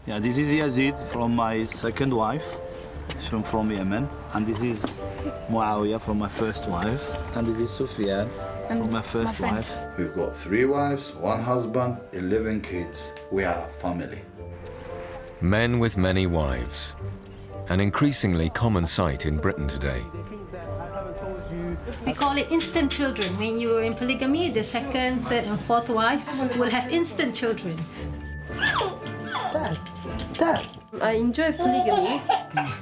Yeah, this is Yazid from my second wife. She's from Yemen. And this is Muawiyah from my first wife. And this is Sufyan from my first wife. We've got 3 wives, 1 husband, 11 kids. We are a family. Men with many wives. An increasingly common sight in Britain today. We call it instant children. When you are in polygamy, the second, third and fourth wife will have instant children. Dad. I enjoy polygamy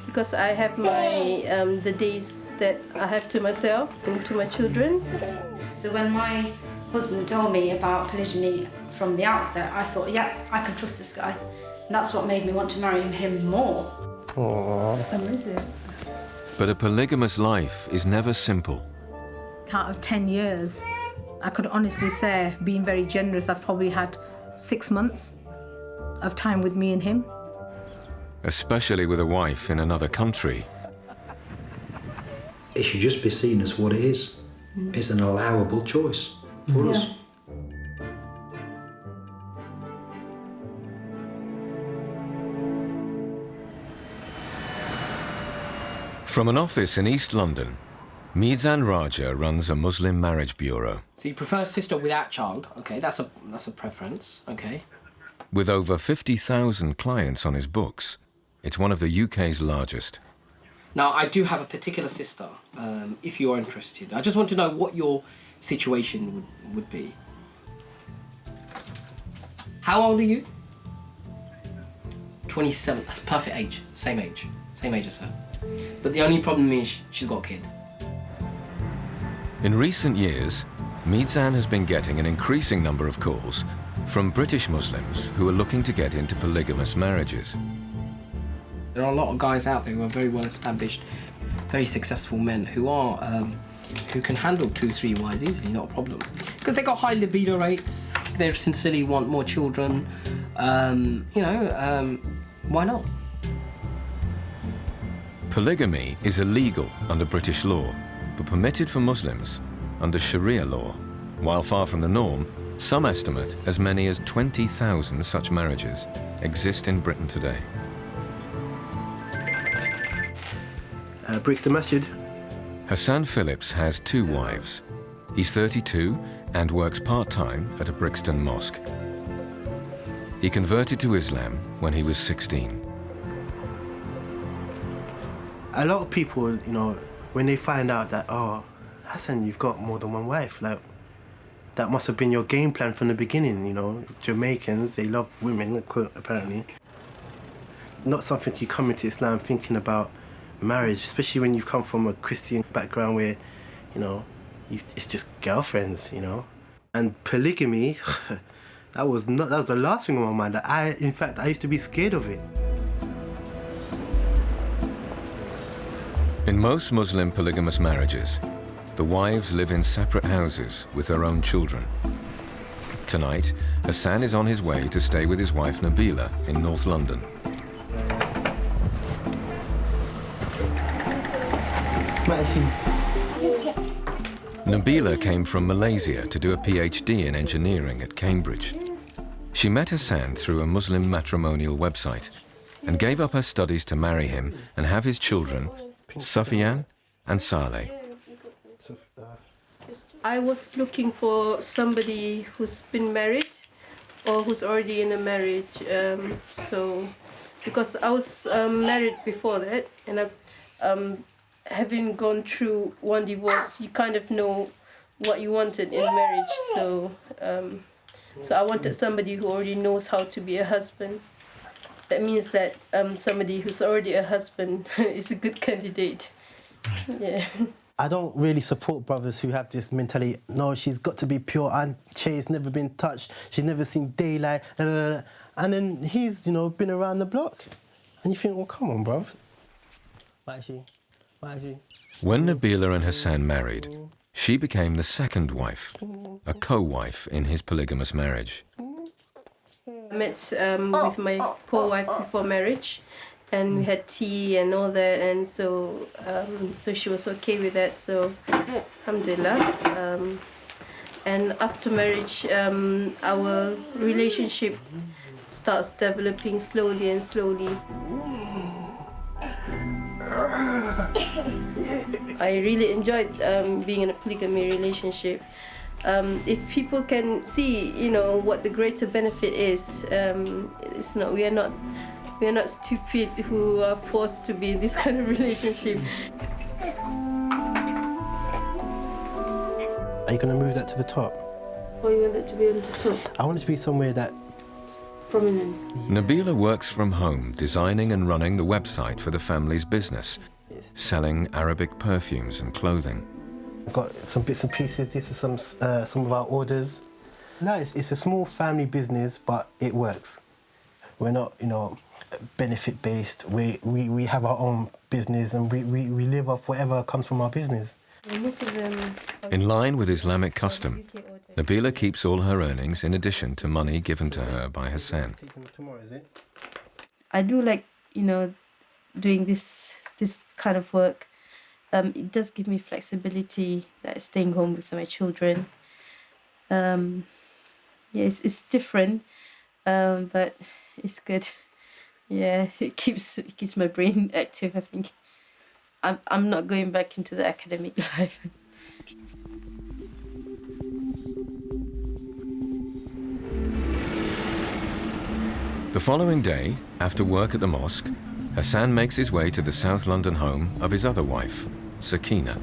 because I have my the days that I have to myself and to my children. So when my husband told me about polygyny from the outset, I thought, yeah, I can trust this guy. And that's what made me want to marry him more. Aww. Amazing. But a polygamous life is never simple. Out of 10 years, I could honestly say, being very generous, I've probably had 6 months of time with me and him. Especially with a wife in another country. It should just be seen as what it is. It's an allowable choice for us. From an office in East London, Mizan Raja runs a Muslim marriage bureau. So you prefer a sister without child, okay, that's a preference, okay. With over 50,000 clients on his books, it's one of the UK's largest. Now, I do have a particular sister, if you're interested. I just want to know what your situation would be. How old are you? 27, that's perfect age, same age as her. But the only problem is she's got a kid. In recent years, Mizan has been getting an increasing number of calls from British Muslims who are looking to get into polygamous marriages. There are a lot of guys out there who are very well established, very successful men who are who can handle 2, 3 wives easily, not a problem. Because they've got high libido rates, they sincerely want more children, why not? Polygamy is illegal under British law, but permitted for Muslims under Sharia law. While far from the norm, some estimate as many as 20,000 such marriages exist in Britain today. Brixton Masjid. Hassan Phillips has 2 wives. He's 32 and works part-time at a Brixton mosque. He converted to Islam when he was 16. A lot of people, when they find out that, oh, Hassan, you've got more than one wife, like, that must have been your game plan from the beginning, Jamaicans, they love women, apparently. Not something you come into Islam thinking about marriage, especially when you've come from a Christian background where, it's just girlfriends, And polygamy, that was the last thing on my mind. In fact, I used to be scared of it. In most Muslim polygamous marriages, the wives live in separate houses with their own children. Tonight, Hassan is on his way to stay with his wife Nabila in North London. Nabila came from Malaysia to do a PhD in engineering at Cambridge. She met Hassan through a Muslim matrimonial website and gave up her studies to marry him and have his children, Safiyan and Saleh. I was looking for somebody who's been married or who's already in a marriage. Because I was married before that, and having gone through one divorce, you kind of know what you wanted in marriage. So I wanted somebody who already knows how to be a husband. That means that somebody who's already a husband is a good candidate. Yeah. I don't really support brothers who have this mentality, no, she's got to be pure, unchaste, never been touched, she's never seen daylight, and then he's, been around the block. And you think, well, come on, bruv. Why is she? When Nabila and Hassan married, she became the second wife, a co-wife in his polygamous marriage. I met with my co-wife before marriage, and we had tea and all that, and so she was okay with that, so alhamdulillah. And after marriage, our relationship starts developing slowly and slowly. I really enjoyed being in a polygamy relationship. If people can see, you know, what the greater benefit is, it's not. We are not stupid who are forced to be in this kind of relationship. Are you going to move that to the top? Or you want it to be on the top? I want it to be somewhere that... Prominent. Nabila works from home, designing and running the website for the family's business, selling Arabic perfumes and clothing. I've got some bits and pieces. This is some of our orders. No, it's a small family business, but it works. We're not, you know, benefit-based. We have our own business and we live off whatever comes from our business. In line with Islamic custom, Nabila keeps all her earnings in addition to money given to her by Hassan. I do like, you know, doing this kind of work. It does give me flexibility, that staying home with my children. Yeah, it's different, but it's good. Yeah, it keeps my brain active, I think. I'm not going back into the academic life. The following day, after work at the mosque, Hassan makes his way to the South London home of his other wife, Sakina.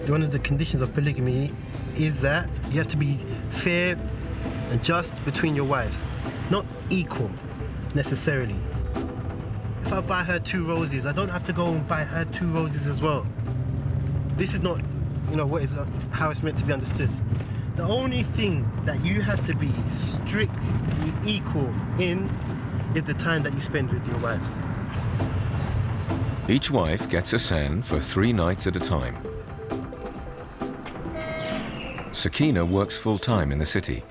One of the conditions of polygamy is that you have to be fair and just between your wives, not equal necessarily. If I buy her 2 roses, I don't have to go and buy her 2 roses as well. This is not, you know, how it's meant to be understood. The only thing that you have to be strictly equal in is the time that you spend with your wives. Each wife gets Hassan for 3 nights at a time. Sakina works full-time in the city.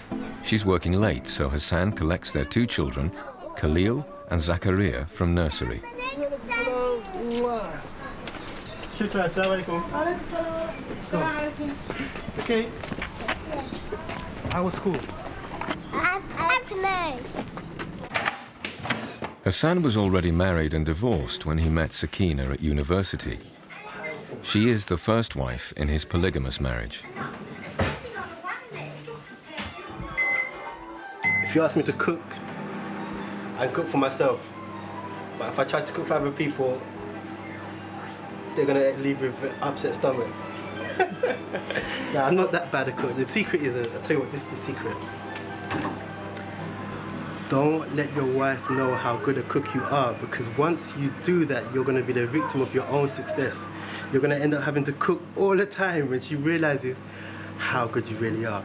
She's working late, so Hassan collects their 2 children, Khalil and Zakaria, from nursery. Okay. How was school? Hassan was already married and divorced when he met Sakina at university. She is the first wife in his polygamous marriage. If you ask me to cook, I cook for myself. But if I try to cook for other people, they're gonna leave with an upset stomach. No, I'm not that bad a cook. The secret is, I'll tell you what, this is the secret. Don't let your wife know how good a cook you are, because once you do that, you're gonna be the victim of your own success. You're gonna end up having to cook all the time when she realizes how good you really are.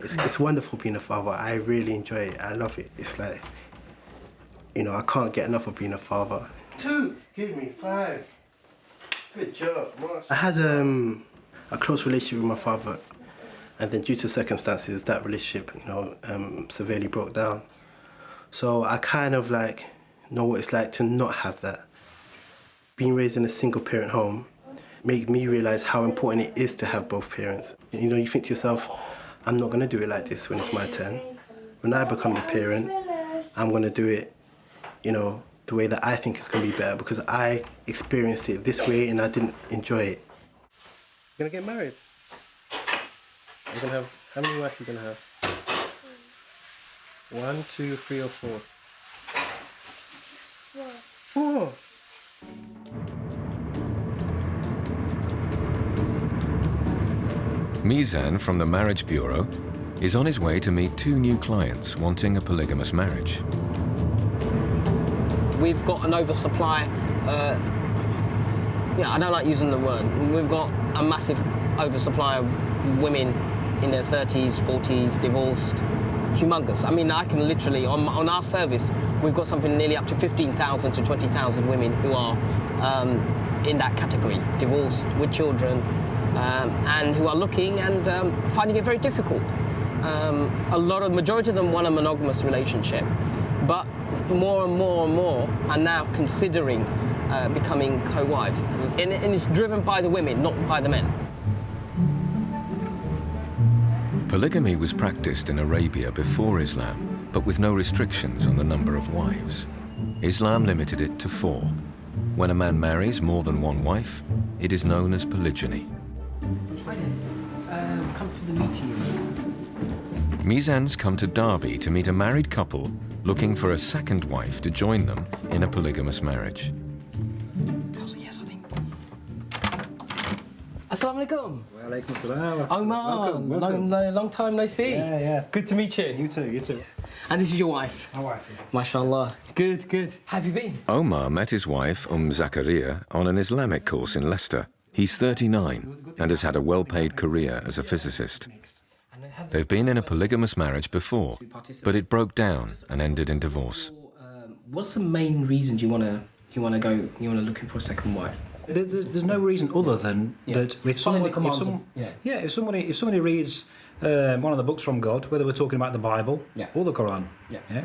It's wonderful being a father. I really enjoy it. I love it. It's like, you know, I can't get enough of being a father. 2, give me 5. Good job, Marsh. I had a close relationship with my father, and then due to circumstances, that relationship, you know, severely broke down. So I kind of like know what it's like to not have that. Being raised in a single-parent home made me realize how important it is to have both parents. You know, you think to yourself, I'm not going to do it like this when it's my turn. When I become the parent, I'm going to do it, you know, the way that I think is going to be better, because I experienced it this way and I didn't enjoy it. You're going to get married? You're going to have, how many wives are you going to have? 1, 2, 3 or 4? 4. Mizan from the Marriage Bureau is on his way to meet 2 new clients wanting a polygamous marriage. We've got an oversupply, I don't like using the word. We've got a massive oversupply of women in their 30s, 40s, divorced. Humongous. I mean, I can literally, on our service, we've got something nearly up to 15,000 to 20,000 women who are in that category, divorced, with children, and who are looking and finding it very difficult. Majority of them want a monogamous relationship, but more and more and more are now considering becoming co-wives. And it's driven by the women, not by the men. Polygamy was practiced in Arabia before Islam, but with no restrictions on the number of wives. Islam limited it to 4. When a man marries more than one wife, it is known as polygyny. Come for the meeting room. Mizan's come to Derby to meet a married couple looking for a second wife to join them in a polygamous marriage. That was a yes, I think. Assalamu alaikum. Walaikum salam. Omar, Welcome. long time no see. Yeah. Good to meet you. You too. And this is your wife? My wife. MashaAllah. Good. How have you been? Omar met his wife, Zakaria, on an Islamic course in Leicester. He's 39 and has had a well-paid career as a physicist. They've been in a polygamous marriage before, but it broke down and ended in divorce. What's the main reason you want to go looking for a second wife? There's no reason other than that if somebody reads one of the books from God, whether we're talking about the Bible or the Quran,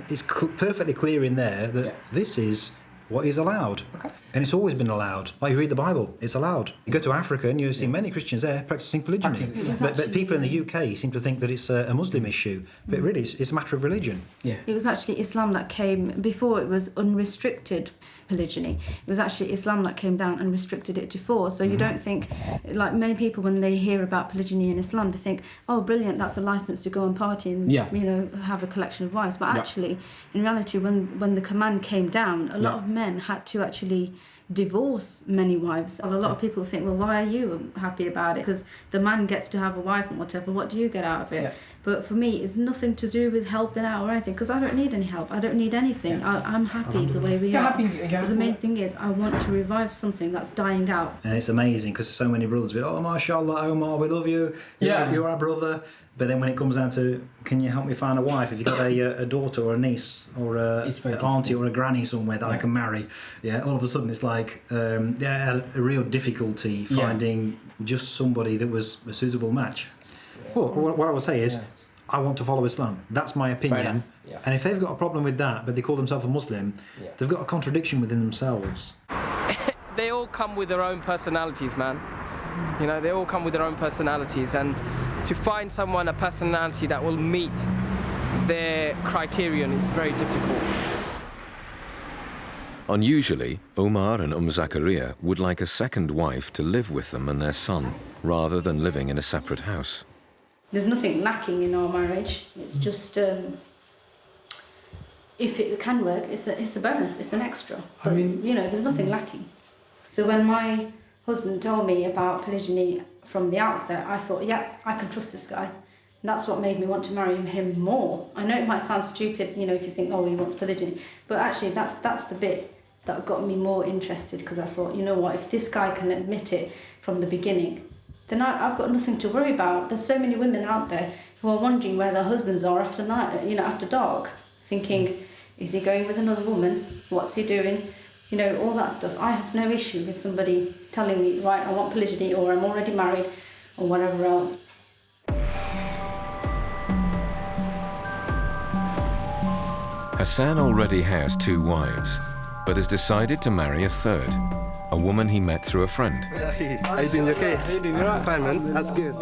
it's perfectly clear in there that this is what is allowed. Okay. And it's always been allowed. Like you read the Bible, it's allowed. You go to Africa and you see many Christians there practicing polygyny. But people in the UK seem to think that it's a Muslim issue. But really, it's a matter of religion. Yeah. It was actually Islam that came, before it was unrestricted polygyny. It was actually Islam that came down and restricted it to 4. So you don't think, like many people when they hear about polygyny in Islam, they think, oh brilliant, that's a license to go and party and have a collection of wives. But actually, in reality, when the command came down, a lot of men had to actually divorce many wives. A lot of people think, well, why are you happy about it? Because the man gets to have a wife and whatever, what do you get out of it? But for me, it's nothing to do with helping out or anything, because I don't need any help. I don't need anything. I'm happy the way we are. But the main thing is, I want to revive something that's dying out. And it's amazing because so many brothers be, oh, mashallah, Omar, we love you. You're our brother. But then when it comes down to, can you help me find a wife? If you've got a daughter or a niece or an auntie or a granny somewhere that I can marry, all of a sudden it's like a real difficulty finding just somebody that was a suitable match. Well, what I would say is, I want to follow Islam. That's my opinion. And if they've got a problem with that, but they call themselves a Muslim, they've got a contradiction within themselves. They all come with their own personalities, man. You know, they all come with their own personalities, and to find someone, a personality that will meet their criterion is very difficult. Unusually, Omar and Zakaria would like a second wife to live with them and their son, rather than living in a separate house. There's nothing lacking in our marriage. It's just, if it can work, it's a bonus, it's an extra. But, there's nothing lacking. So when my husband told me about polygyny from the outset, I thought, I can trust this guy. And that's what made me want to marry him more. I know it might sound stupid, if you think, oh, he wants polygyny. But actually, that's the bit that got me more interested, because I thought, you know what, if this guy can admit it from the beginning, then I've got nothing to worry about. There's so many women out there who are wondering where their husbands are after night, after dark, thinking, is he going with another woman? What's he doing? All that stuff. I have no issue with somebody telling me, right, I want polygyny, or I'm already married, or whatever else. Hassan already has 2 wives, but has decided to marry a third, a woman he met through a friend. How you doing? You okay? How you doing? Right? Fine, man. That's good.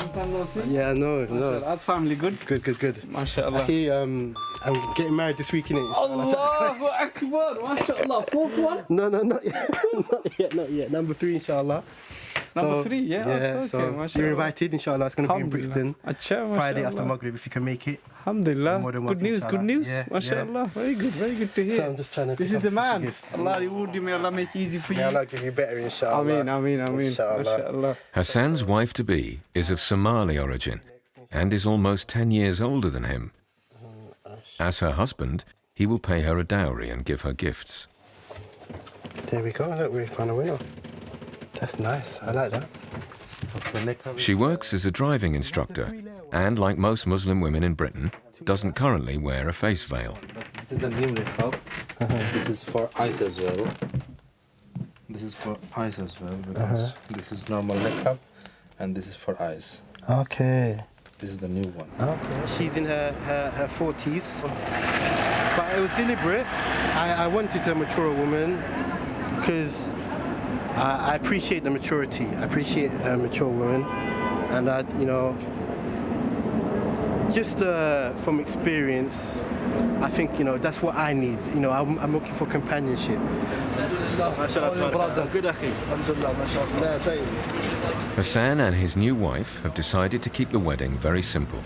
Yeah, no. That's family good? Good. MashaAllah. I'm getting married this week, innit? Allahu Akbar, MashaAllah. 4th one? No, not yet. Not yet. Number 3, inshallah. Number 3, yeah. Okay, so you're invited, inshallah. It's going to be in Brixton. Friday after Maghrib, if you can make it. Alhamdulillah. Good news. Yeah, MashaAllah. Very good to hear. So I'm just trying to. This is the man. Allah reward you, may Allah make it easy for you. May Allah give you better, inshallah. Ameen. Inshallah. Hassan's wife-to-be is of Somali origin and is almost 10 years older than him. As her husband, he will pay her a dowry and give her gifts. There we go. Look, we found a winner. That's nice. I like that. She works as a driving instructor and, like most Muslim women in Britain, doesn't currently wear a face veil. This is the new niqab. This is for eyes as well. Because this is normal niqab and this is for eyes. Okay. This is the new one. Okay. She's in her 40s. But it was deliberate. I wanted a mature woman because I appreciate the maturity. I appreciate a mature woman. And just from experience, I think, you know, that's what I need. You know, I'm looking for companionship. Hassan and his new wife have decided to keep the wedding very simple.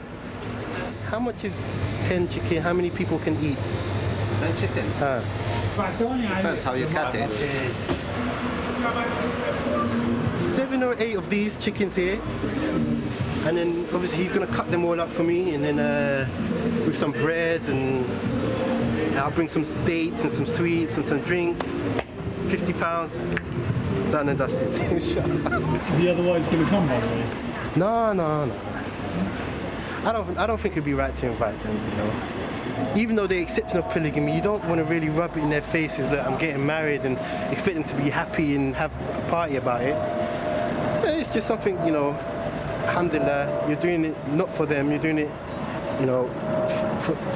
How much is 10 chicken? How many people can eat? 10 chicken? Depends how you cut it. 7 or 8 of these chickens here. And then obviously he's going to cut them all up for me, and then with some bread, and I'll bring some dates and some sweets and some drinks. £50, done and dusted. The other wives going to come, by the way? No. I don't think it'd be right to invite them, you know. Even though they're accepting of polygamy, you don't want to really rub it in their faces that I'm getting married and expect them to be happy and have a party about it. Yeah, it's just something, you know, alhamdulillah, you're doing it not for them, you're doing it, you know,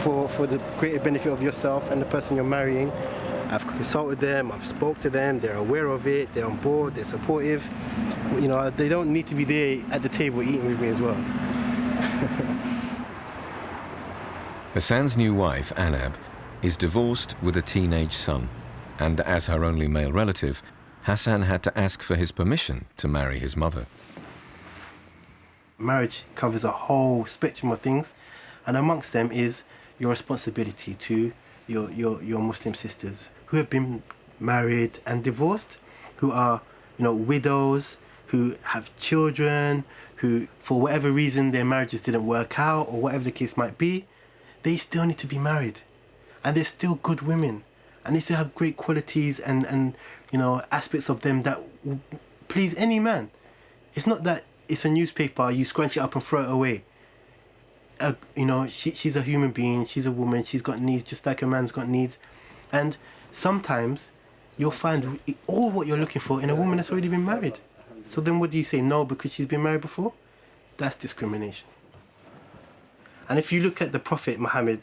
for the greater benefit of yourself and the person you're marrying. I've consulted them, I've spoke to them, they're aware of it, they're on board, they're supportive. You know, they don't need to be there at the table eating with me as well. Hassan's new wife, Anab, is divorced with a teenage son, and as her only male relative, Hassan had to ask for his permission to marry his mother. Marriage covers a whole spectrum of things, and amongst them is your responsibility to your Muslim sisters who have been married and divorced, who are, you know, widows, who have children, who for whatever reason their marriages didn't work out, or whatever the case might be, they still need to be married, and they're still good women, and they still have great qualities and you know, aspects of them that will please any man. It's not that it's a newspaper, you scrunch it up and throw it away. You know, she's a human being, she's a woman, she's got needs just like a man's got needs. And sometimes you'll find all what you're looking for in a woman that's already been married. So then what do you say, no, because she's been married before? That's discrimination. And if you look at the Prophet Muhammad,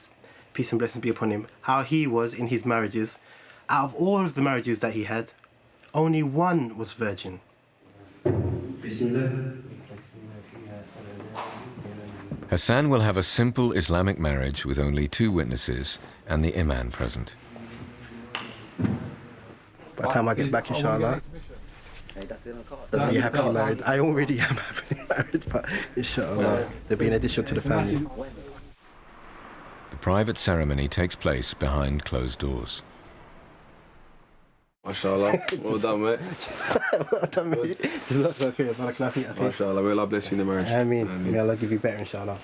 peace and blessings be upon him, how he was in his marriages, out of all of the marriages that he had, only one was virgin. Hassan will have a simple Islamic marriage with only 2 witnesses and the imam present. By the time I get back, inshallah, they'll be happily married. I already am happily married, but inshallah, there'll be an addition to the family. The private ceremony takes place behind closed doors. MashaAllah, well done, mate. Well done, mate. MashaAllah, may Allah bless you in the marriage. Ameen. May Allah give you better, inshallah.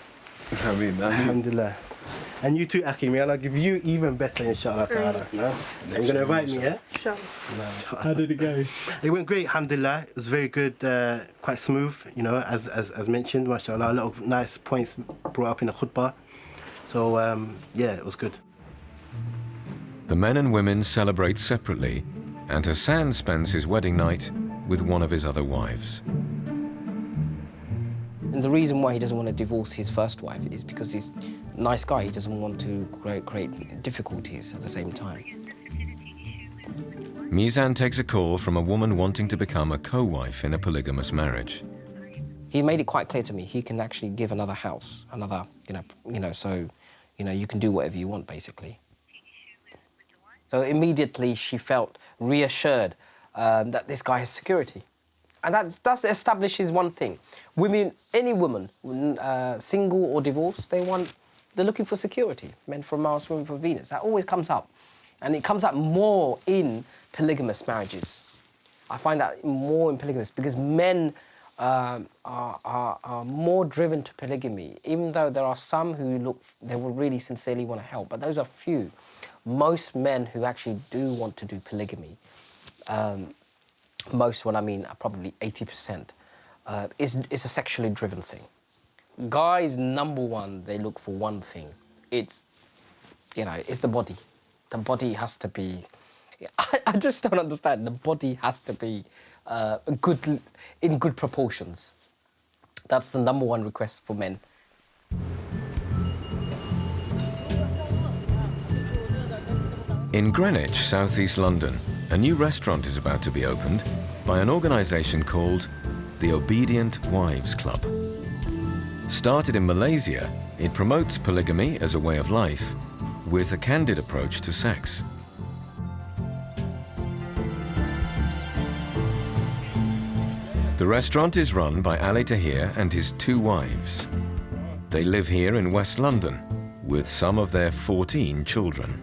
Ameen. Alhamdulillah. And you too, Akhi, may Allah give you even better, inshallah. No? You're going to invite me, yeah? Inshallah. How did it go? It went great, alhamdulillah. It was very good, quite smooth, you know, as mentioned, mashallah. A lot of nice points brought up in the khutbah. So, yeah, it was good. The men and women celebrate separately, and Hassan spends his wedding night with one of his other wives. And the reason why he doesn't want to divorce his first wife is because he's a nice guy. He doesn't want to create difficulties at the same time. Mizan takes a call from a woman wanting to become a co-wife in a polygamous marriage. He made it quite clear to me he can actually give another house, another, so, you can do whatever you want, basically. So immediately she felt reassured that this guy has security. And that establishes one thing. Women, any woman, single or divorced, they're looking for security. Men from Mars, women from Venus. That always comes up. And it comes up more in polygamous marriages. I find that more in polygamous because men are more driven to polygamy, even though there are some who they will really sincerely want to help, but those are few. Most men who actually do want to do polygamy, most, what I mean, probably 80%, is a sexually driven thing. Guys, number one, they look for one thing. It's the body. The body has to be... I just don't understand. The body has to be in good proportions. That's the number one request for men. In Greenwich, southeast London, a new restaurant is about to be opened by an organisation called the Obedient Wives Club. Started in Malaysia, it promotes polygamy as a way of life with a candid approach to sex. The restaurant is run by Ali Tahir and his 2 wives. They live here in West London with some of their 14 children.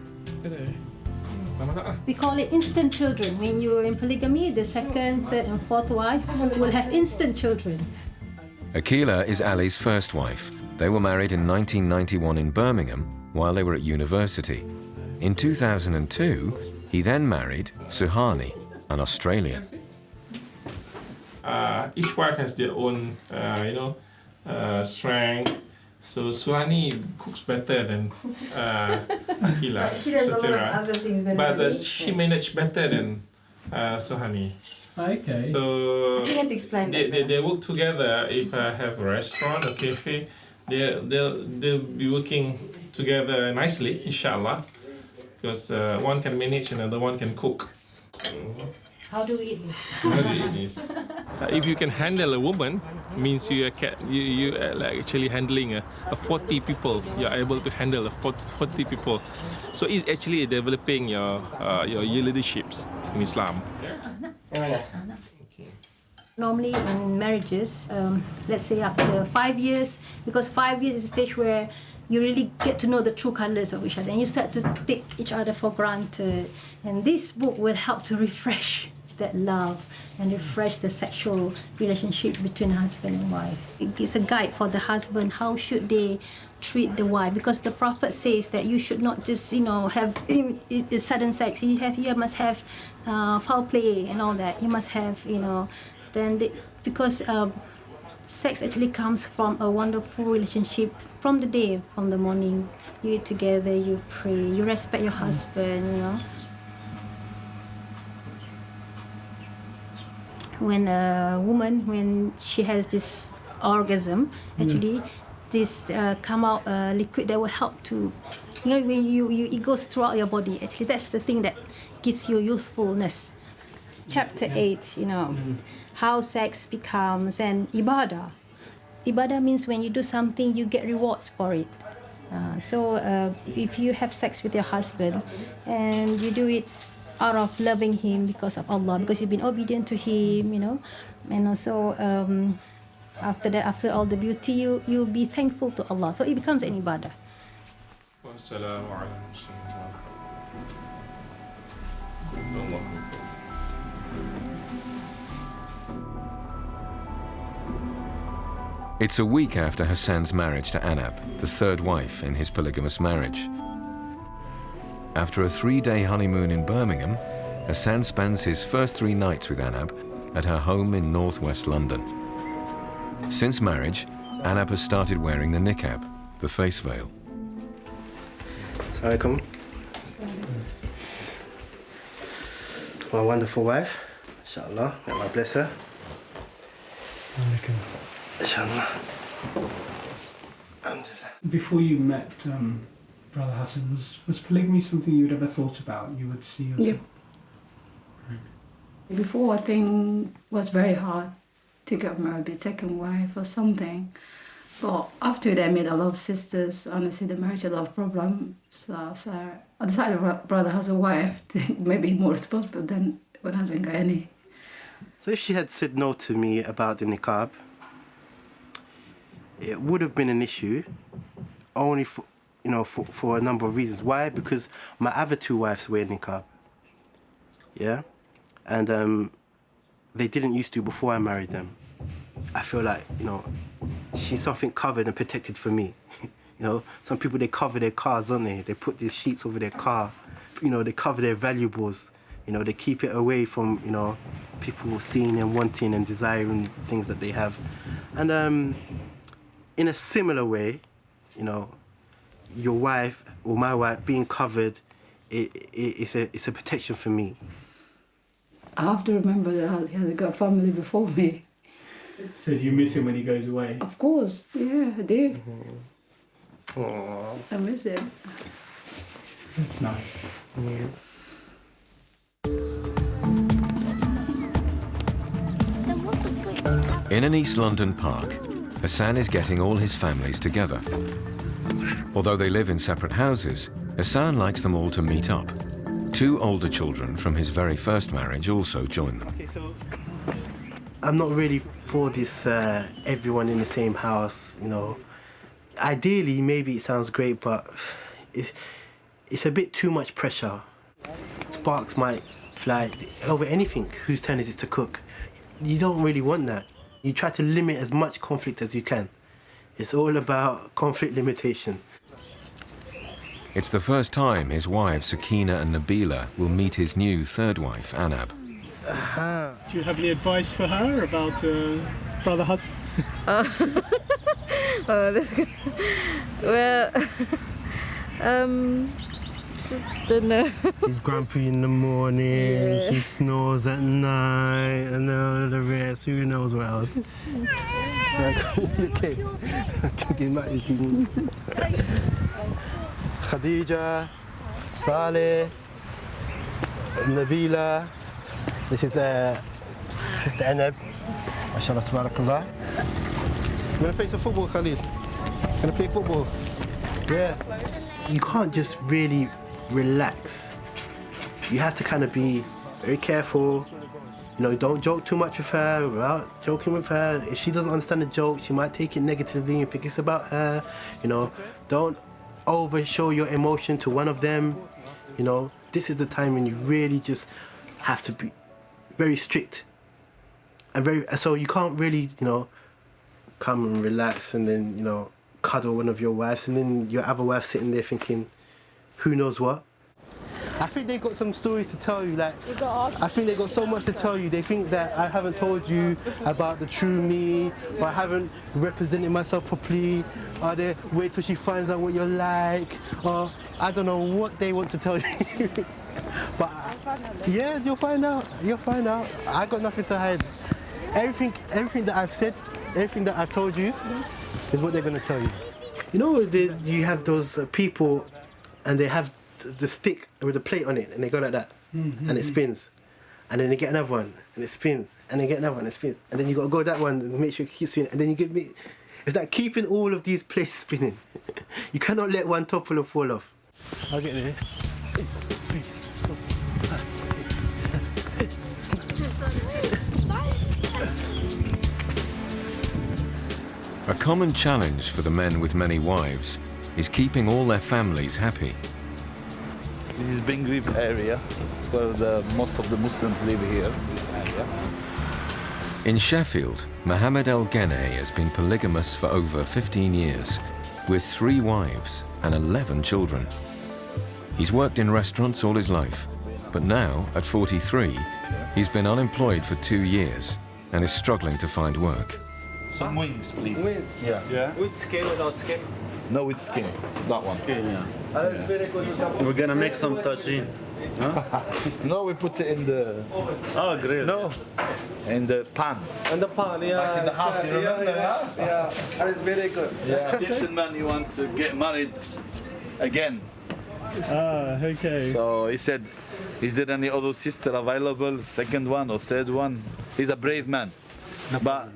We call it instant children. When you're in polygamy, the second, third and fourth wife will have instant children. Akila is Ali's first wife. They were married in 1991 in Birmingham while they were at university. In 2002, he then married Suhani, an Australian. Each wife has their own, strength. So Suhani cooks better than Akila. She does a lot of other things better. But she managed better than Suhani. Okay. So I think I have to explain they work together. If I have a restaurant or cafe, they'll be working together nicely, inshallah. Because one can manage and another one can cook. How do we eat this? How do you eat this? If you can handle a woman, means you are like actually handling a 40 people. You are able to handle a 40 people. So it's actually developing your leaderships in Islam. Normally in marriages, let's say after 5 years, because 5 years is a stage where you really get to know the true colours of each other and you start to take each other for granted. And this book will help to refresh that love and refresh the sexual relationship between husband and wife. It's a guide for the husband, how should they treat the wife, because the Prophet says that you should not just, have sudden sex. You must have foul play and all that. You must have, because sex actually comes from a wonderful relationship from the day, from the morning. You eat together, you pray, you respect your husband, When a woman, when she has this orgasm, actually, this come out liquid that will help to, when it goes throughout your body. Actually, that's the thing that gives you youthfulness. Chapter 8, how sex becomes an ibadah. Ibadah means when you do something, you get rewards for it. So if you have sex with your husband and you do it out of loving him because of Allah, because you've been obedient to him, and also after that, after all the beauty, you'll be thankful to Allah. So it becomes an ibadah. It's a week after Hassan's marriage to Anab, the 3rd wife in his polygamous marriage. After a 3-day honeymoon in Birmingham, Hassan spends his first 3 nights with Anab at her home in northwest London. Since marriage, Anab has started wearing the niqab, the face veil. Assalamualaikum. My wonderful wife, inshallah, may Allah bless her. Inshallah. Before you met Brother Hassan, was polygamy something you'd ever thought about? You would see yourself? Yeah. Before, I think it was very hard to get married, be second wife or something. But after that, I met a lot of sisters. Honestly, the marriage had a lot of problems. So I decided Brother has a wife, maybe more responsible than when I hasn't got any. So if she had said no to me about the niqab, it would have been an issue, only for a number of reasons. Why? Because my other 2 wives wear niqab. Yeah? And they didn't used to before I married them. I feel like, she's something covered and protected for me. Some people, they cover their cars, don't they? They put these sheets over their car. They cover their valuables. They keep it away from, people seeing and wanting and desiring things that they have. And in a similar way, your wife or my wife being covered, it's a protection for me. I have to remember that he had got family before me. So do you miss him when he goes away? Of course, yeah, I do. Aww. I miss him. That's nice. Yeah. In an East London park, Hassan is getting all his families together. Although they live in separate houses, Hassan likes them all to meet up. 2 older children from his very first marriage also join them. Okay, so I'm not really for this everyone in the same house, you know. Ideally, maybe it sounds great, but it's a bit too much pressure. Sparks might fly over anything. Whose turn is it to cook? You don't really want that. You try to limit as much conflict as you can. It's all about conflict limitation. It's the first time his wives Sakina and Nabila will meet his new 3rd wife, Anab. Do you have any advice for her about brother Hassan? Oh, that's good. Well, don't know. He's grumpy in the mornings, Yeah. he snores at night, and all the rest. Who knows what else? Okay. Khadija, Saleh, Nabila. This is Sister Anab. MashaAllah, tabarakallah. I'm gonna play some football, Khalid. Gonna play football. Yeah. You can't just really relax. You have to kind of be very careful. You know, don't joke too much with her without joking with her. If she doesn't understand the joke, she might take it negatively and think it's about her. You know, don't overshow your emotion to one of them. You know, this is the time when you really just have to be very strict. And so you can't really, you know, come and relax and then, you know, cuddle one of your wives and then your other wife sitting there thinking, who knows what? I think they got some stories to tell you. Like, I think they got so much to tell you. They think that I haven't told you about the true me, or I haven't represented myself properly, or they wait till she finds out what you're like, or I don't know what they want to tell you. But yeah, you'll find out. You'll find out. I got nothing to hide. Everything that I've said, everything that I've told you, is what they're gonna tell you. You know, you have those people, and they have the stick with the plate on it, and they go like that, and it spins, and then they get another one, and it spins, and they get another one, and it spins, and then you got to go that one and make sure it keeps spinning, and then you get me. It's like keeping all of these plates spinning. You cannot let one topple or fall off. I'll get there. A common challenge for the men with many wives is keeping all their families happy. This is Bing Reef area, where most of the Muslims live here. In Sheffield, Mohammed El Gheneh has been polygamous for over 15 years, with 3 wives and 11 children. He's worked in restaurants all his life, but now, at 43, he's been unemployed for 2 years and is struggling to find work. Some wings, please. Wings? Yeah. With skin, without skin? No, with skin. That one. Skin, yeah. We're gonna make some tagine. Huh? No, we put it in the... Oh, grill. No, in the pan. In the pan, yeah. Like in the house, you remember, yeah? That is very good. Yeah. Egyptian man, you want to get married again. Ah, okay. So he said, is there any other sister available, 2nd one or 3rd one? He's a brave man. But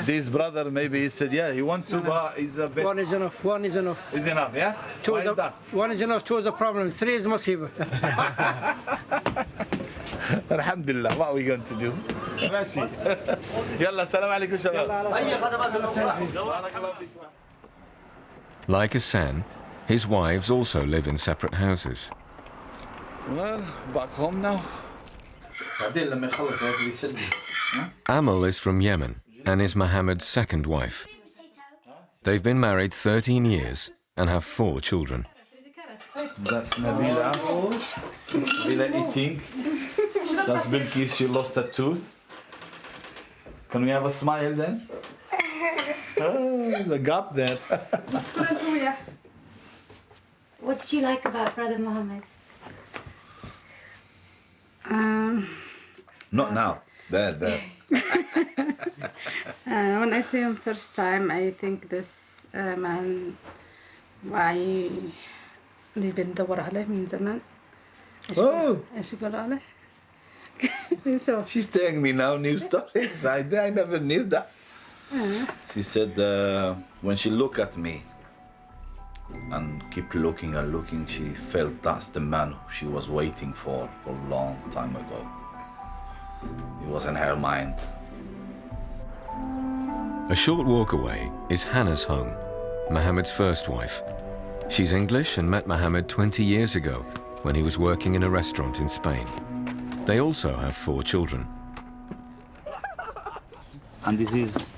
this brother, maybe he said, yeah, he wants to, but he's a bit... One is enough, one is enough. Is enough, yeah? Why is that? One is enough, 2 is a problem, 3 is musibah. Alhamdulillah, what are we going to do? ماشي. يلا السلام عليكم شباب. Like Hassan, his wives also live in separate houses. Well, back home now. Amal is from Yemen and is Mohammed's 2nd wife. They've been married 13 years and have 4 children. That's Nabila. Nabila eating. That's Bilkis, she lost a tooth. Can we have a smile then? Oh, there's a gap there. What did you like about Brother Mohammed? Not now. There. When I see him first time, I think this man وعي اللي بندور عليه من زمان. إيش يقولوا عليه؟ She's telling me now new stories. I never knew that. She said when she looked at me and keep looking and looking, she felt that's the man she was waiting for a long time ago. It was in her mind. A short walk away is Hannah's home, Mohammed's first wife. She's English and met Mohammed 20 years ago when he was working in a restaurant in Spain. They also have 4 children. And this is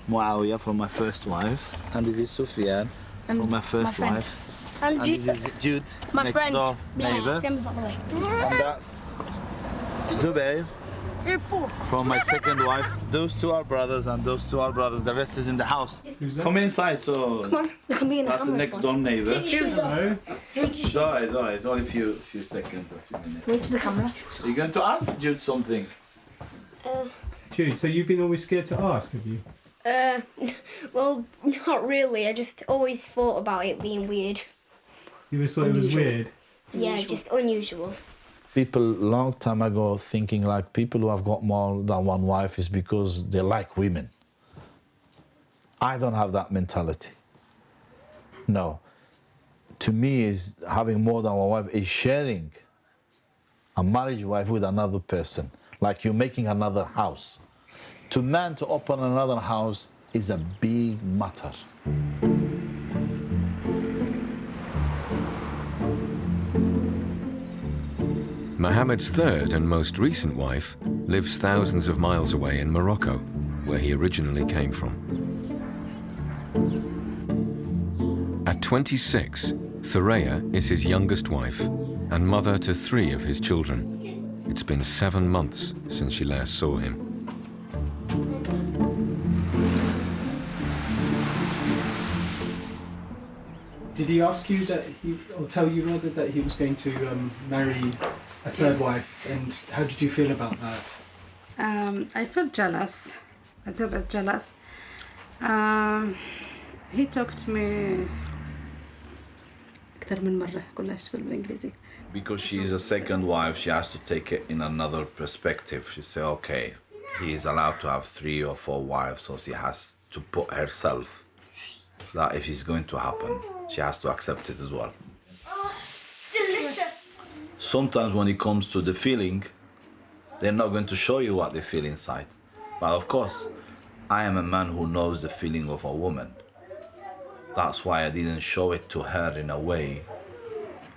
Muawiyah from my first wife, and this is Sufyan from my first wife. And this is Jude, my next friend. door neighbor. Yes. And that's Zubair from my second wife. Those 2 are brothers, and those 2 are brothers. The rest is in the house. Come inside, so Come on, we can be in the that's the next door neighbor. Take your shoes off. It's alright, it's alright. It's only a few seconds, a few minutes. Wait to the camera. Are you going to ask Jude something? Jude, so you've been always scared to ask, have you? Well, not really. I just always thought about it being weird. You always thought it was weird? Yeah, just unusual. People long time ago thinking like people who have got more than one wife is because they like women. I don't have that mentality. No. To me, is having more than one wife is sharing a marriage wife with another person, like you're making another house. To man to open another house is a big matter. Mohammed's third and most recent wife lives thousands of miles away in Morocco, where he originally came from. At 26, Thuraya is his youngest wife and mother to 3 of his children. It's been 7 months since she last saw him. Did he ask you that or tell you rather that he was going to marry a third wife, and how did you feel about that? I felt jealous, a little bit jealous. He talked to me أكثر من مرة كلش بالإنجليزي. Because she is a second wife, she has to take it in another perspective. She say, okay, he is allowed to have 3 or 4 wives, so she has to put herself that if it's going to happen, she has to accept it as well. Delicious. Sometimes when it comes to the feeling, they're not going to show you what they feel inside. But of course, I am a man who knows the feeling of a woman. That's why I didn't show it to her in a way,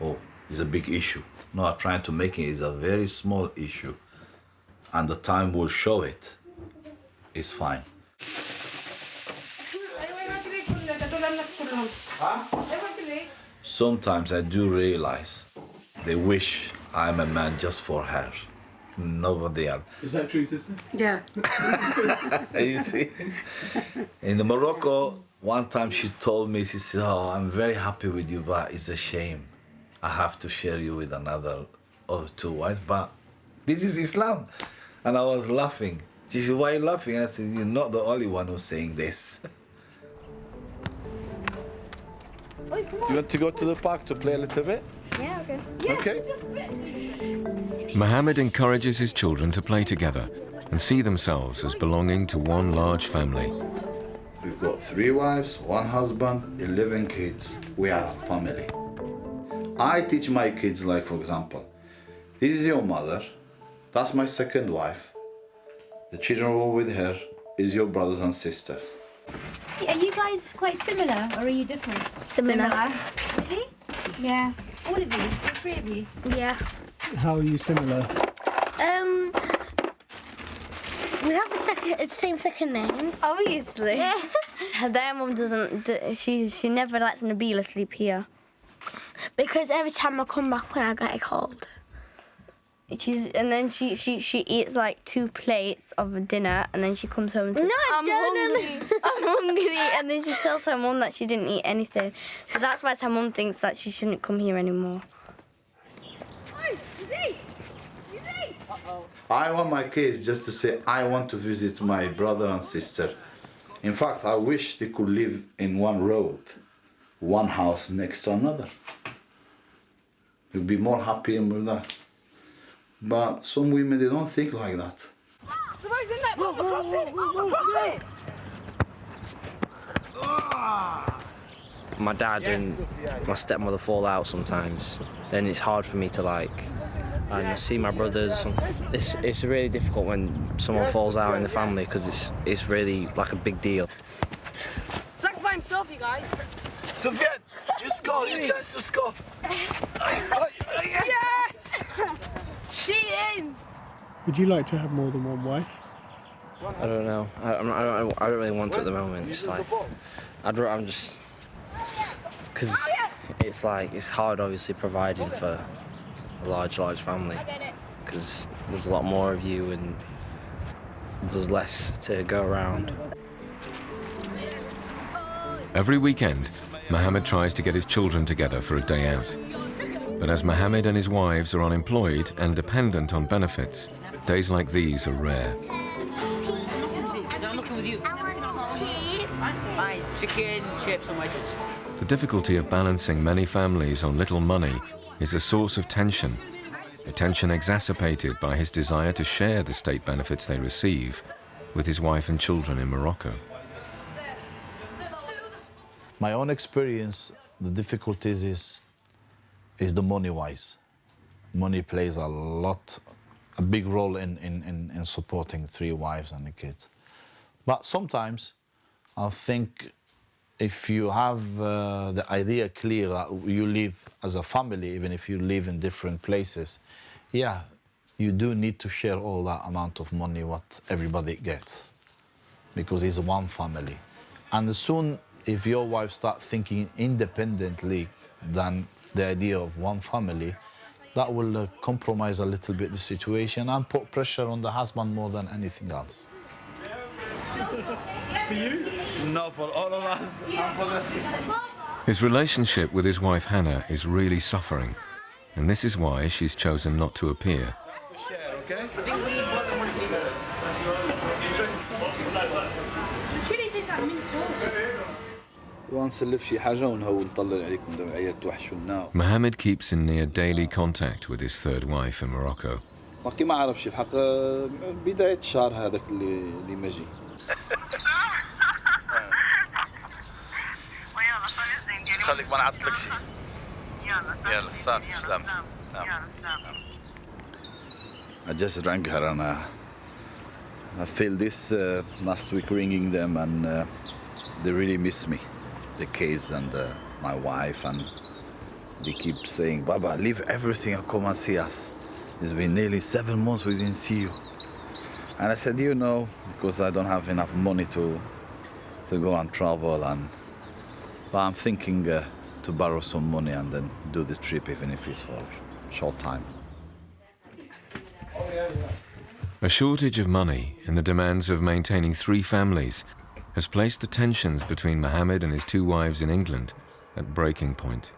oh, it's a big issue. No, I'm trying to make it is a very small issue. And the time will show it. It's fine. Sometimes I do realize they wish I'm a man just for her. Nobody else. Is that true, sister? Yeah. You see? In the Morocco, one time she told me, she said, oh, I'm very happy with you, but it's a shame. I have to share you with another or 2 wives, but this is Islam. And I was laughing. She said, why are you laughing? And I said, you're not the only one who's saying this. Oi, Do you want to go to the park to play a little bit? Yeah, okay. Okay. Mohammed encourages his children to play together and see themselves as belonging to one large family. We've got 3 wives, 1 husband, 11 kids. We are a family. I teach my kids, like, for example, this is your mother, that's my second wife. The children who are with her is your brothers and sisters. Are you guys quite similar, or are you different? Similar. Really? Yeah. All of you? All 3 of you? Yeah. How are you similar? We have the same second names. Obviously. Yeah. Their mum doesn't. She never lets Nabila sleep here. Because every time I come back when I get a cold. And then she eats like 2 plates of dinner, and then she comes home and says, No, I'm hungry, I'm hungry, and then she tells her mum that she didn't eat anything. So that's why her mum thinks that she shouldn't come here anymore. I want my kids just to say, I want to visit my brother and sister. In fact, I wish they could live in one road, one house next to another. You'd be more happy with that. But some women, they don't think like that. My dad and my stepmother fall out sometimes, then it's hard for me to like, and I see my brothers. It's really difficult when someone falls out in the family because it's really like a big deal. Zach by himself, you guys. Sufyan, you score, you chance to score. Yes! Cheating! Would you like to have more than one wife? I don't know. I don't really want to at the moment. It's like I'm just because it's like it's hard, obviously, providing for a large family because there's a lot more of you and there's less to go around. Every weekend, Mohammed tries to get his children together for a day out. But as Mohammed and his wives are unemployed and dependent on benefits, days like these are rare. I'm looking with you. I want chips. Fine, chicken, chips and wedges. The difficulty of balancing many families on little money is a source of tension, a tension exacerbated by his desire to share the state benefits they receive with his wife and children in Morocco. My own experience, the difficulties is the money-wise. Money plays a big role in supporting 3 wives and the kids. But sometimes I think if you have the idea clear that you live as a family, even if you live in different places, yeah, you do need to share all that amount of money what everybody gets, because it's one family. And soon, if your wife starts thinking independently than the idea of one family, that will compromise a little bit the situation and put pressure on the husband more than anything else. For you? No, for all of us. His relationship with his wife Hannah is really suffering, and this is why she's chosen not to appear. Okay? I think we need more than one team. The chili tastes like mint sauce. Mohammed keeps in near daily contact with his third wife in Morocco. خليك ما نعطلك شيء. يلا صافي سلام. I just drank her and I feel this last week ringing them and they really miss me, the kids and my wife, and they keep saying, Baba, leave everything and come and see us. It's been nearly 7 months we didn't see you. And I said, you know, because I don't have enough money to go and travel, but I'm thinking to borrow some money and then do the trip, even if it's for a short time. A shortage of money and the demands of maintaining 3 families has placed the tensions between Mohammed and his 2 wives in England at breaking point.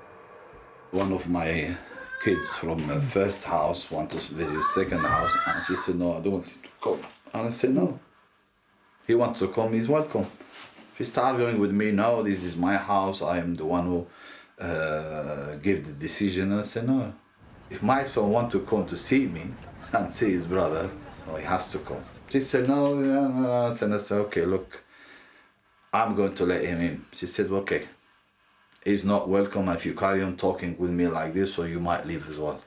One of my kids from the first house wanted to visit the second house, and she said, no, I don't want him to come. And I said, no. He wants to come, he's welcome. She started going with me, no, this is my house, I am the one who gave the decision. And I said, no. If my son wants to come to see me and see his brother, so he has to come. She said, no, no. And I said, okay, look, I'm going to let him in. She said, okay, he's not welcome if you carry on talking with me like this, so you might leave as well.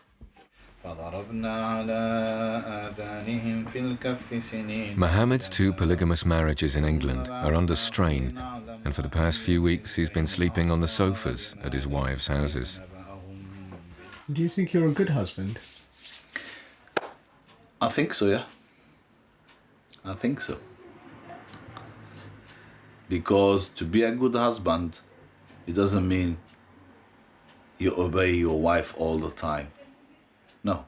Mohammed's 2 polygamous marriages in England are under strain, and for the past few weeks he's been sleeping on the sofas at his wives' houses. Do you think you're a good husband? I think so, yeah. I think so. Because to be a good husband, it doesn't mean you obey your wife all the time. No.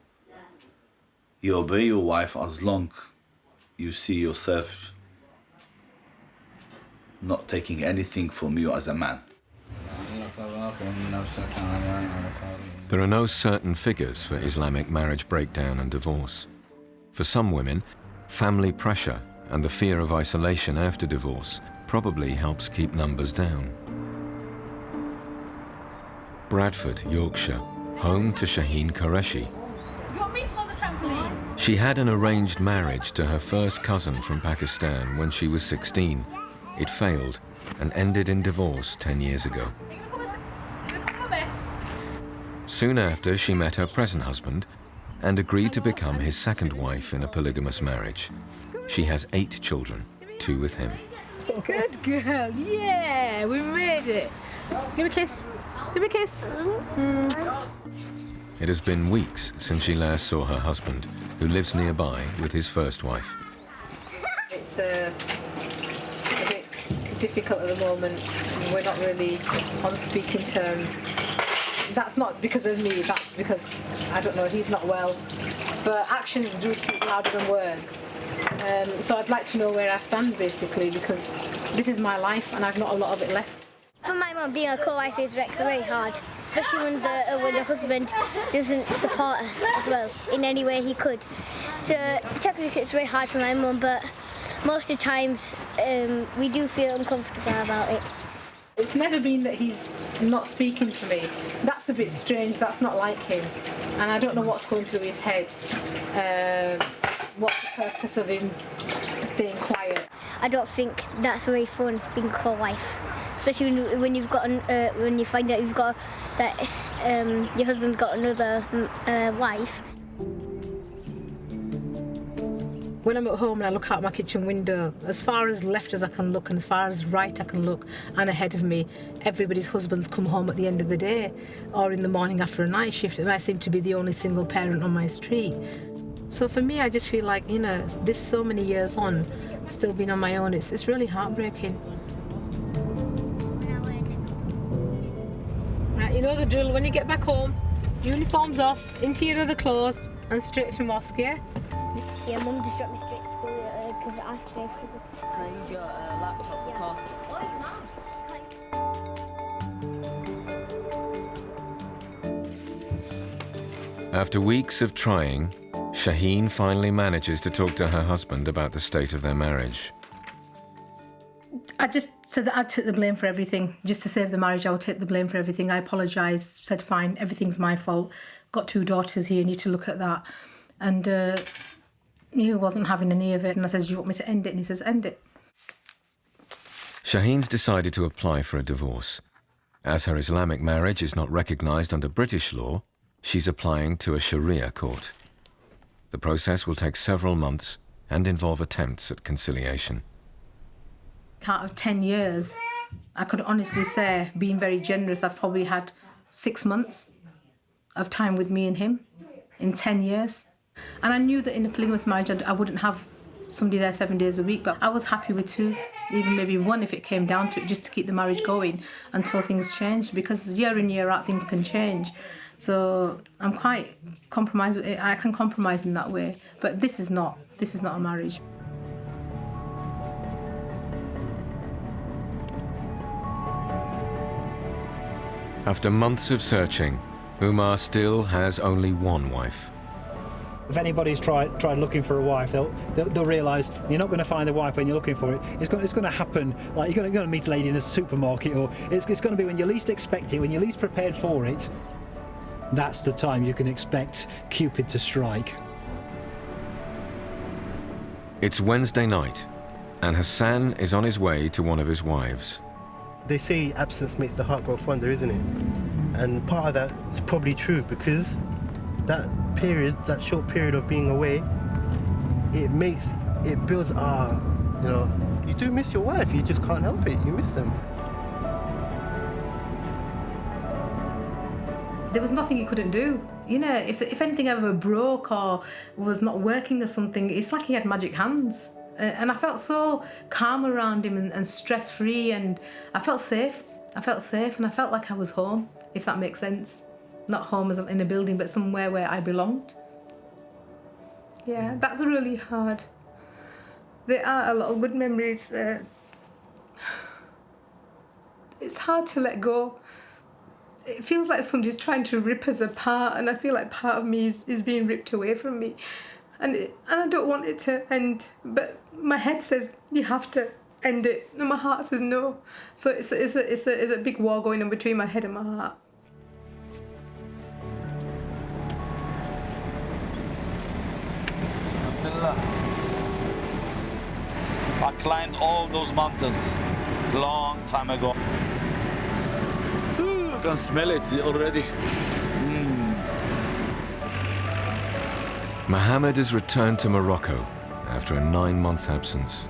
You obey your wife as long you see yourself not taking anything from you as a man. There are no certain figures for Islamic marriage breakdown and divorce. For some women, family pressure and the fear of isolation after divorce probably helps keep numbers down. Bradford, Yorkshire, home to Shaheen Qureshi. You want me to go on the trampoline? She had an arranged marriage to her first cousin from Pakistan when she was 16. It failed, and ended in divorce 10 years ago. Soon after, she met her present husband and agreed to become his second wife in a polygamous marriage. She has 8 children, 2 with him. Good girl, yeah, we made it. Give me a kiss, give me a kiss. It has been weeks since she last saw her husband, who lives nearby with his first wife. It's a bit difficult at the moment. We're not really on speaking terms. That's not because of me, that's because, I don't know, he's not well. But actions do speak louder than words. So I'd like to know where I stand, basically, because this is my life and I've not a lot of it left. For my mum, being a co-wife is very hard, especially when the husband doesn't support her as well in any way he could. So technically it's very hard for my mum, but most of the times we do feel uncomfortable about it. It's never been that he's not speaking to me. That's a bit strange, that's not like him. And I don't know what's going through his head. What's the purpose of him staying quiet? I don't think that's very fun, being co-wife. Especially when you've got when you find out that your husband's got another wife. When I'm at home and I look out my kitchen window, as far as left as I can look and as far as right I can look and ahead of me, everybody's husbands come home at the end of the day or in the morning after a night shift, and I seem to be the only single parent on my street. So for me, I just feel like, you know, this so many years on, still being on my own, it's really heartbreaking. Right, you know the drill. When you get back home, uniforms off, into your other clothes, and straight to mosque, yeah? Yeah, Mum just dropped me straight to school because I asked her if she could. Can I use your laptop for car? After weeks of trying, Shaheen finally manages to talk to her husband about the state of their marriage. I just said that I'd take the blame for everything. Just to save the marriage, I would take the blame for everything. I apologised, said fine, everything's my fault. Got 2 daughters here, need to look at that. And he wasn't having any of it. And I said, do you want me to end it? And he says, end it. Shaheen's decided to apply for a divorce. As her Islamic marriage is not recognised under British law, she's applying to a Sharia court. The process will take several months and involve attempts at conciliation. Out of 10 years, I could honestly say, being very generous, I've probably had 6 months of time with me and him in 10 years. And I knew that in a polygamous marriage I wouldn't have somebody there 7 days a week, but I was happy with 2, even maybe 1 if it came down to it, just to keep the marriage going until things changed, because year in, year out things can change. So I'm quite compromised. I can compromise in that way, but this is not a marriage. After months of searching, Umar still has only 1 wife. If anybody's tried looking for a wife, they'll realise you're not going to find a wife when you're looking for it. It's going to happen, like you're going to meet a lady in a supermarket, or it's going to be when you least expect it, when you're least prepared for it. That's the time you can expect Cupid to strike. It's Wednesday night, and Hassan is on his way to one of his wives. They say absence makes the heart grow fonder, isn't it? And part of that is probably true, because that short period of being away, it builds you do miss your wife, you just can't help it, you miss them. There was nothing you couldn't do. You know, if anything ever broke or was not working or something, it's like he had magic hands. And I felt so calm around him and stress-free, and I felt safe. And I felt like I was home, if that makes sense. Not home as in a building, but somewhere where I belonged. Yeah, that's really hard. There are a lot of good memories. It's hard to let go. It feels like somebody's trying to rip us apart, and I feel like part of me is being ripped away from me. And I don't want it to end, but my head says you have to end it, and my heart says no. So it's a big war going on between my head and my heart. I climbed all those mountains long time ago. Ooh, I can smell it already. Mohammed has returned to Morocco after a 9-month absence.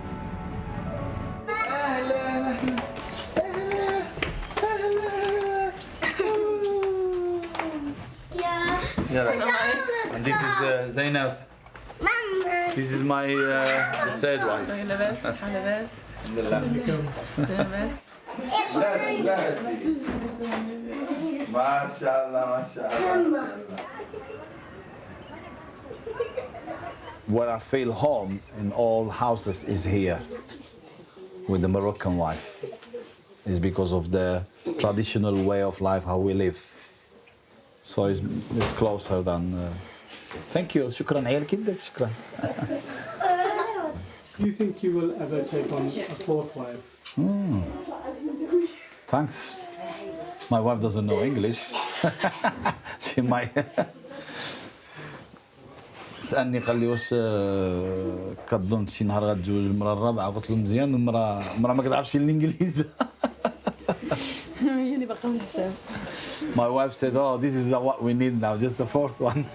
Yeah. And this is Zainab. This is my third wife. Where I feel home in all houses is here with the Moroccan wife. It's because of the traditional way of life, how we live. So it's closer than... Thank you. شكرا عيالك يدك شكرا. Do you think you will ever take on a fourth wife? Thanks. My wife doesn't know English. She might... سألني قال لي واش كتظن شي نهار غتزوج المرأة الرابعة؟ قلت له مزيان المرأة ما كتعرفش الإنجليز. هي اللي باقا بالحساب. My wife said, oh, this is what we need now, just a fourth one.